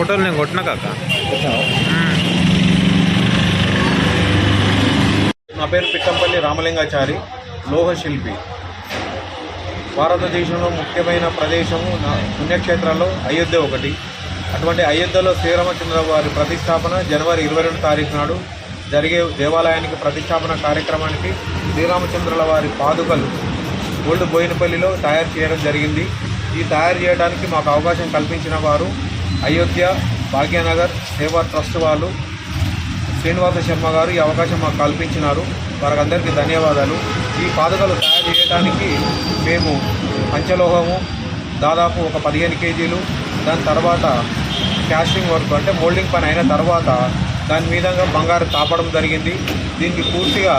ఫోటోలు నేను కొట్టినా కాక. నా పేరు పిట్టంపల్లి రామలింగాచారి, లోహ శిల్పి. భారతదేశంలో ముఖ్యమైన ప్రదేశము పుణ్యక్షేత్రాల్లో అయోధ్య ఒకటి. అటువంటి అయోధ్యలో శ్రీరామచంద్ర వారి ప్రతిష్టాపన జనవరి 22 తారీఖు నాడు జరిగే దేవాలయానికి ప్రతిష్టాపన కార్యక్రమానికి శ్రీరామచంద్రుల వారి పాదుకలు ఓల్డ్ బోయినపల్లిలో తయారు చేయడం జరిగింది. ఈ తయారు చేయడానికి మాకు అవకాశం కల్పించిన వారు అయోధ్య భాగ్యనగర్ సేవా ట్రస్ట్ వాళ్ళు శ్రీనివాస శర్మ గారు ఈ అవకాశం మాకు కల్పించినారు. వారందరికీ ధన్యవాదాలు. ఈ పాదుకలు తయారు చేయడానికి మేము పంచలోహము దాదాపు ఒక 15 కేజీలు, దాని తర్వాత క్యాస్టింగ్ వర్క్ అంటే మోల్డింగ్ పని అయిన తర్వాత దాని మీదంగా బంగారు తాపడం జరిగింది. దీనికి పూర్తిగా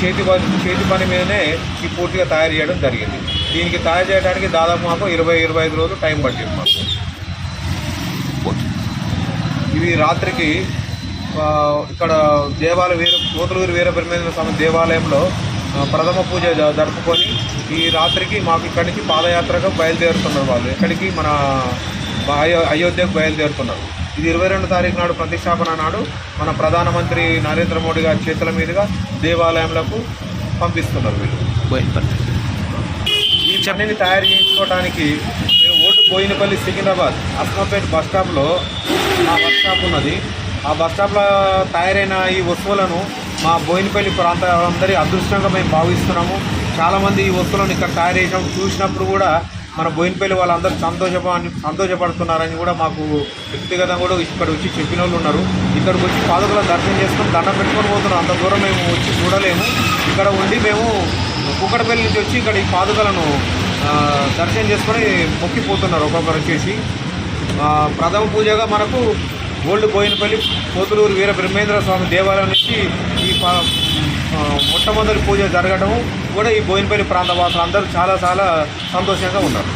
చేతి పని మీదనే ఈ పూర్తిగా తయారు చేయడం జరిగింది. దీనికి తయారు చేయడానికి దాదాపు మాకు 20-25 రోజులు టైం పట్టింది మాకు. ఇవి రాత్రికి ఇక్కడ పోతులూరు వీరబ్రహ్మేంద్ర స్వామి దేవాలయంలో ప్రథమ పూజ జరుపుకొని ఈ రాత్రికి మాకు ఇక్కడి నుంచి పాదయాత్రగా బయలుదేరుతున్నారు. వాళ్ళు ఎక్కడికి మన అయోధ్యకు బయలుదేరుతున్నారు. ఇది 22 తారీఖు నాడు ప్రతిష్టాపన నాడు మన ప్రధానమంత్రి నరేంద్ర మోడీ గారి చేతుల మీదుగా దేవాలయంలకు పంపిస్తున్నారు. వీళ్ళు ఈ పనిని తయారు చేయించుకోవడానికి మేము ఓటు బోయినపల్లి సికింద్రాబాద్ అస్మాపేట్ బస్ స్టాప్లో ఆ బస్ స్టాప్ ఉన్నది. ఆ బస్ స్టాప్లో తయారైన ఈ వస్తువులను మా బోయినపల్లి ప్రాంతాలందరి అదృష్టంగా మేము భావిస్తున్నాము. చాలామంది ఈ వస్తువులను ఇక్కడ తయారు చేసాం చూసినప్పుడు కూడా మన బోయినపల్లి వాళ్ళందరూ సంతోషపడుతున్నారని కూడా మాకు వ్యక్తిగతంగా కూడా ఇక్కడ వచ్చి చెప్పిన వాళ్ళు ఉన్నారు. ఇక్కడికి వచ్చి పాదుకల దర్శనం చేసుకొని దండం పెట్టుకొని పోతున్నాం. అంత దూరం మేము వచ్చి చూడలేము. ఇక్కడ ఉండి మేము కుక్కడపల్లి నుంచి వచ్చి ఇక్కడ ఈ పాదుకలను దర్శనం చేసుకొని మొక్కిపోతున్నారు. ఒక్కొక్కరు వచ్చేసి ప్రథమ పూజగా మనకు ఓల్డ్ బోయినపల్లి పోతులూరు వీర బ్రహ్మేంద్ర స్వామి దేవాలయం నుంచి ఈ మొట్టమొదటి పూజ జరగడము కూడా ఈ బోయినపల్లి ప్రాంత వాసులు అందరూ చాలా సంతోషంగా ఉన్నారు.